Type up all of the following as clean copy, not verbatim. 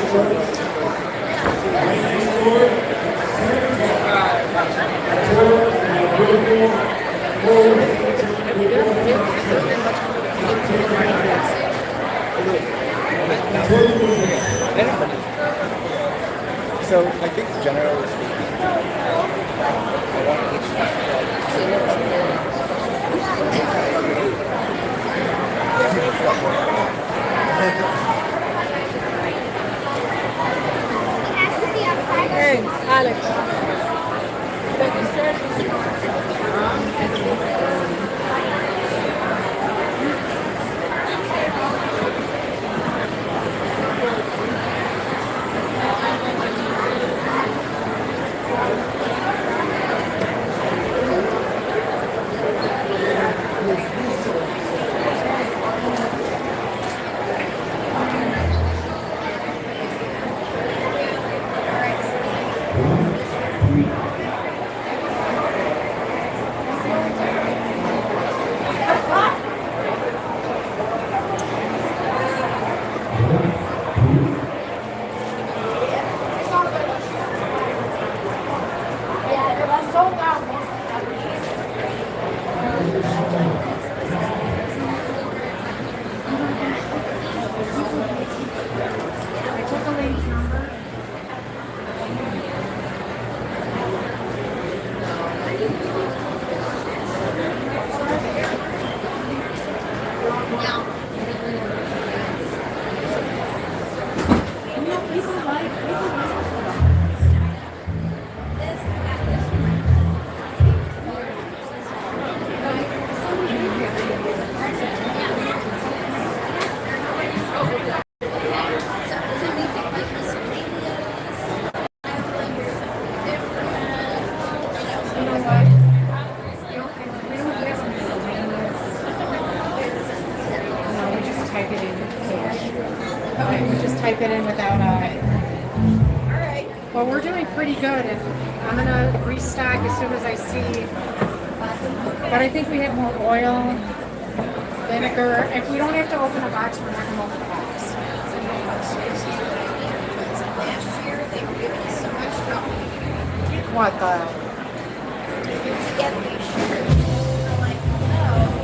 So I think generally speaking, I want each Hey, Alex. Type it in without well, we're doing pretty good, and I'm gonna restock as soon as I see. But I think we have more oil, vinegar. If we don't have to open a box, we're not gonna open a box. Last year they were giving us so much trouble. What the? Together we should. We're like, no.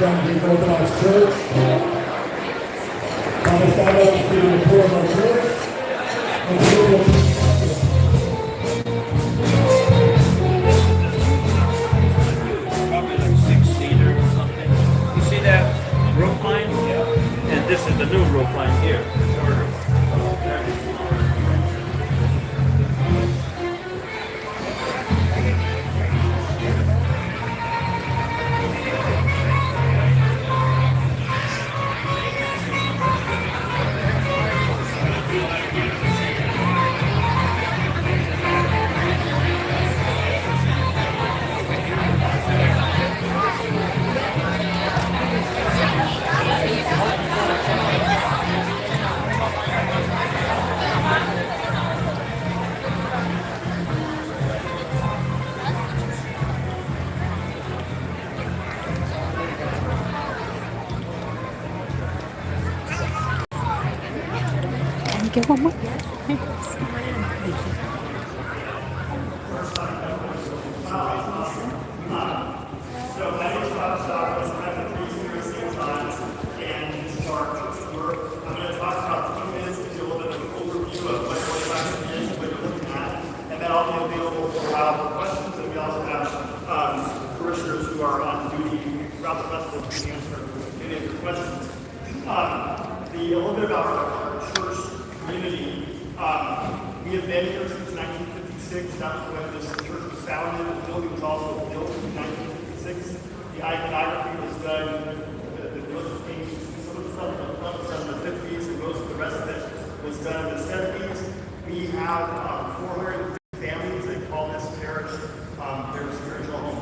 from Greek Orthodox Church. Shout out to the poor of our church. Probably like 6-seater or something. You see that roof line? Yeah. And this is the new roof line here. Shorter. Get one more. Parishioners who are on duty throughout the festival to answer any of your questions. A little bit about our church community. We have been here since 1956. That was when this church was founded. The building was also built in 1956. The iconography was done, the religious paintings, some of the stuff on the front was done in the 50s, and most of the rest of it was done in the 70s. We have 400 families that call this parish their spiritual home.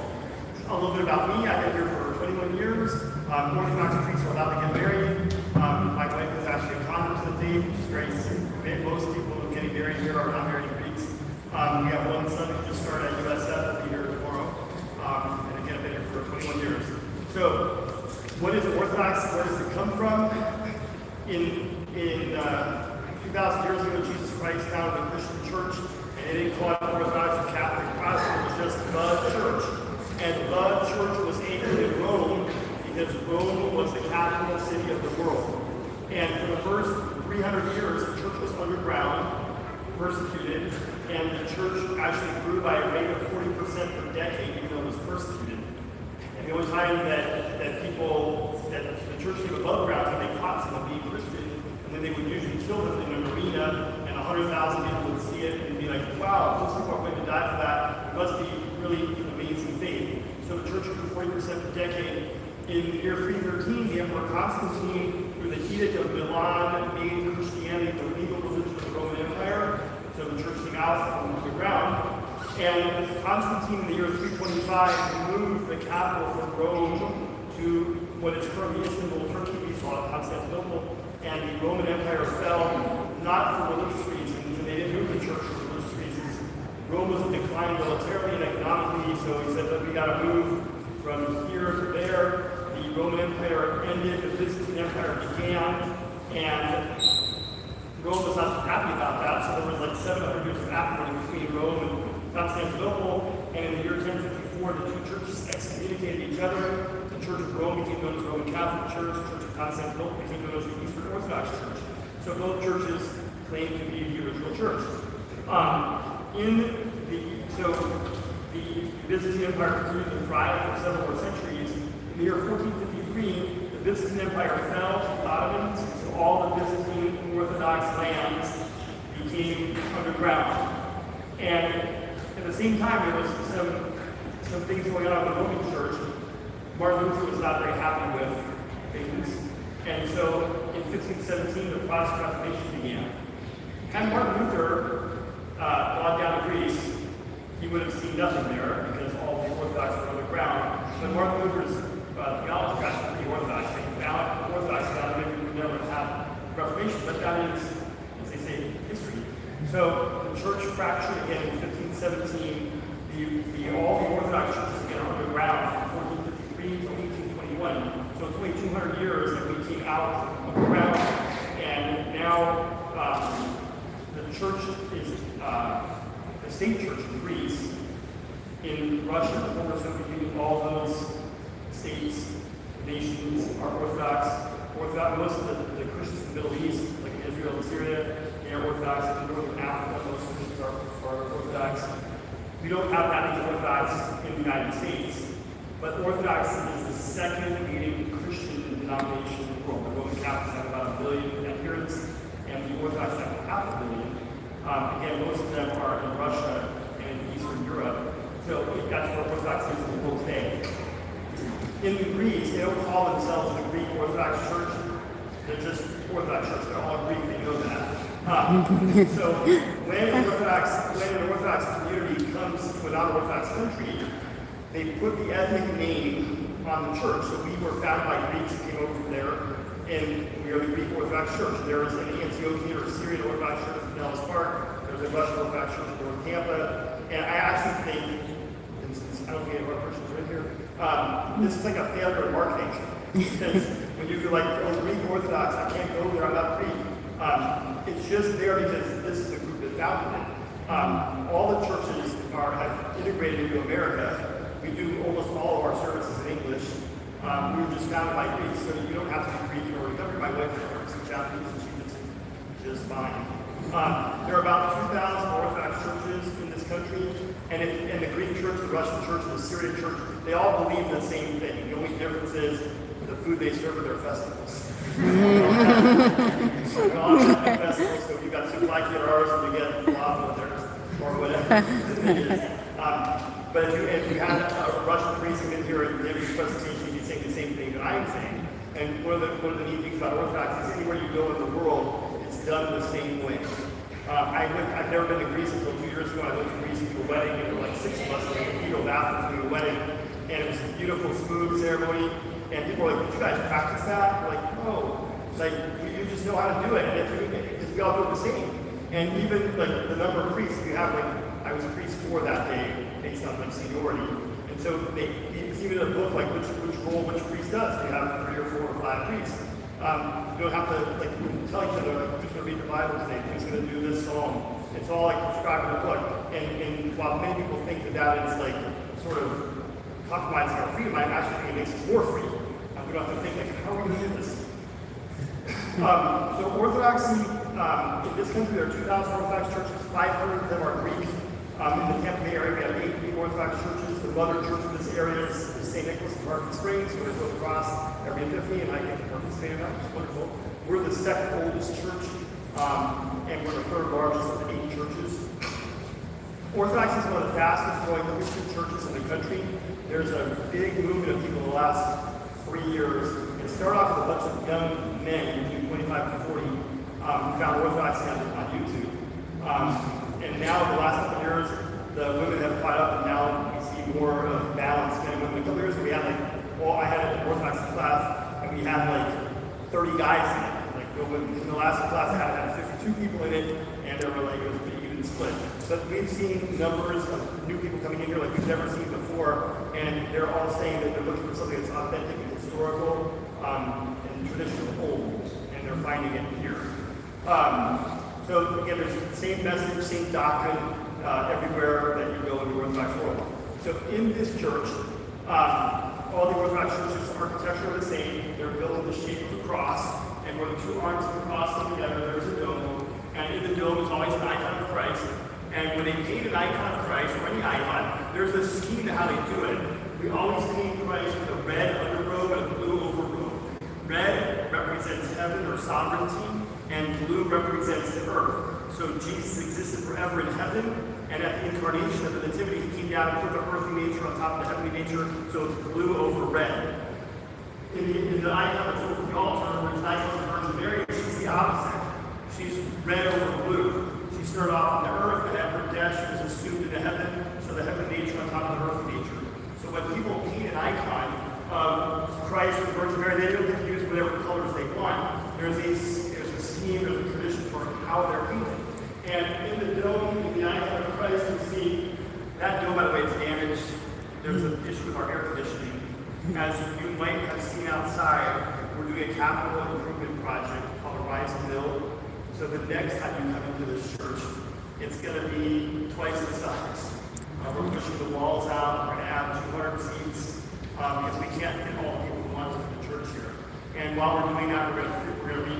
A little bit about me. I've been here for 21 years. Orthodox priests are allowed to get married. My wife is actually a convert to the faith, which is very simple. Most people who are getting married here are not married Greeks. We have one son who just started at USF, will be here tomorrow. And again, I've been here for 21 years. So, what is Orthodox? Where does it come from? In 2,000 years ago, Jesus Christ founded a Christian church, and they didn't call it Orthodox or Catholic or Protestant, it was just the church. And the church was anchored in Rome because Rome was the capital city of the world. And for the first 300 years, the church was underground, persecuted, and the church actually grew by a rate of 40% per decade, even though it was persecuted. And the only time that the church came above ground, when they caught someone being Christian, and then they would usually kill them in an arena, and 100,000 people would see it and be like, wow, those people are going to die for that. It must be really amazing faith. So the church grew 40% per decade. In the year 313, the Emperor Constantine, through the Edict of Milan, made Christianity the legal religion of the Roman Empire. So the church came out from the ground. And Constantine, in the year 325, moved the capital from Rome to what is currently Istanbul, Turkey. We call it Constantinople. And the Roman Empire fell not for religious reasons, and they didn't move the church for religious reasons. Rome was in decline militarily and economically, so he said that we got to move from here to there. The Roman Empire ended, the Byzantine Empire began, and Rome was not happy about that, so there was like 700 years of acrimony between Rome and Constantinople, and in the year 1054, the two churches excommunicated each other. The Church of Rome became known as the Roman Catholic Church, the Church of Constantinople became known as the Eastern Orthodox Church. So both churches claim to be the original church. The Byzantine Empire continued to thrive for several more centuries. In the year 1453, the Byzantine Empire fell to the Ottomans, so all the Byzantine Orthodox lands became underground. And at the same time, there was some things going on with the Roman Church. Martin Luther was not very happy with things. And so in 1517, the Protestant Reformation began. Had Martin Luther gone down to Greece, he would have seen nothing there because all the Orthodox were underground. But Martin Luther's theology got pretty Orthodox. They found Orthodox found maybe we would never have Reformation, but that is, as they say, history. So the church fractured again in 1517. All the Orthodox churches again are underground from 1453 to 1821. So it's only 200 years that we came out of the ground, and now the church is the state church in Greece, in Russia, the former Soviet Union, all those states nations are Orthodox. Most of the Christians in the Middle East, like in Israel and Syria, they are Orthodox. In Northern Africa, most Christians are Orthodox. We don't have that many Orthodox in the United States, but Orthodox is the second leading Christian denomination in the world. The Roman Catholics have about 1 billion adherents, and the Orthodox have 500 million. Again, most of them are in Russia and Eastern Europe, so that's where Orthodox is in the world today. In Greece, they don't call themselves the Greek Orthodox Church. They're just Orthodox Church. They're all Greek. They know that. So when an Orthodox community comes to a non-Orthodox country, they put the ethnic name on the church. So we were founded by Greeks who came over from there, and we are the Greek Orthodox Church. There is an Antiochian or Syrian Orthodox Church in Dallas Park. There's a Russian Orthodox Church in North Tampa. And I actually think, and since I don't think any of our Christians are in here, this is like a failure of marketing. Because when you go like, oh, Greek Orthodox, I can't go there, I'm not Greek. It's just there because this is the group that founded it. All the churches have integrated into America. We do almost all of our services in English. We were just founded by Greeks, so you don't have to be Greek in order to come here. My wife is some Japanese, and she did just fine. There are about 2,000 Orthodox churches in this country, and the Greek church, the Russian church, and the Syrian church, they all believe the same thing. The only difference is the food they serve at their festivals. So we all have festivals, so you got supply gyros and you get baklava theirs, or whatever it is. But if you had a Russian priest come in here and give his presentation, he'd say the same thing that I'm saying. And one of the neat things about Orthodox is anywhere you go in the world, it's done the same way. I've never been to Greece until 2 years ago. I went to Greece to a wedding, and there were like 6 of us in the cathedral bathroom to a wedding, and it was a beautiful, smooth ceremony. And people were like, "Did you guys practice that?" We're like, "No, like you just know how to do it." And because we all do it the same. And even like the number of priests, you have like I was priest 4 that day based on like seniority, and so it's even a book like which role which priest does. You have 3 or 4 or 5 priests. You don't have to like tell each other like, who's going to read the Bible today, who's going to do this psalm. It's all like prescribed in the book. And while many people think that is like sort of compromising our freedom, I actually think it makes us more free. We don't have to think like, how are we going to do this? So Orthodoxy, in this country there are 2,000 Orthodox churches, 500 of them are Greek. In the Tampa Bay area we have 8 Greek Orthodox churches. The mother church in this area is St. Nicholas in Park Springs, where they go across every Epiphany, and I get to participate in that, which is wonderful. We're the 2nd oldest church, and we're the 3rd largest of the 8 churches. Orthodoxy is one of the fastest growing Christian churches in the country. There's a big movement of people in the last 3 years. It started off with a bunch of young men between 25 and 40 who found Orthodoxy on YouTube. And now, the last couple of years, the women have caught up, and now we see more of balance men and women. A couple of years ago, we had I had an Orthodox class, and we had like 30 guys in it. In the last class, I had 52 people in it, and there were like, it was pretty even split. But we've seen numbers of new people coming in here like we've never seen before, and they're all saying that they're looking for something that's authentic and historical and traditional old, and they're finding it here. So again, there's the same message, same doctrine everywhere that you go in the Orthodox world. So in this church, all the Orthodox churches architecture are the same. They're built in the shape of a cross, and where the 2 arms of the cross come together, there's a dome, and in the dome is always an icon of Christ. And when they paint an icon of Christ, or any icon, there's a scheme to how they do it. We always paint Christ with a red underrobe and a blue overrobe. Red represents heaven or sovereignty, and blue represents the earth. So Jesus existed forever in heaven, and at the incarnation of the Nativity, he came down and put the earthly nature on top of the heavenly nature, so it's blue over red. In the icon that's over the altar, there's an icon of the Virgin Mary, she's the opposite. She's red over blue. She started off on the earth, and at her death, she was assumed into heaven, so the heavenly nature on top of the earthly nature. So when people paint an icon of Christ and the Virgin Mary, they don't get to use whatever colors they want. There's a scheme, there's a tradition for how they're painted. And in the dome, in the icon of Christ, you see that dome, by the way, is damaged. There's an issue with our air conditioning. As you might have seen outside, we're doing a capital improvement project called Rise and Build. So the next time you come into this church, it's going to be twice the size. We're pushing the walls out. We're going to add 200 seats because we can't fit all the people who want to church here. And while we're doing that, we're going to read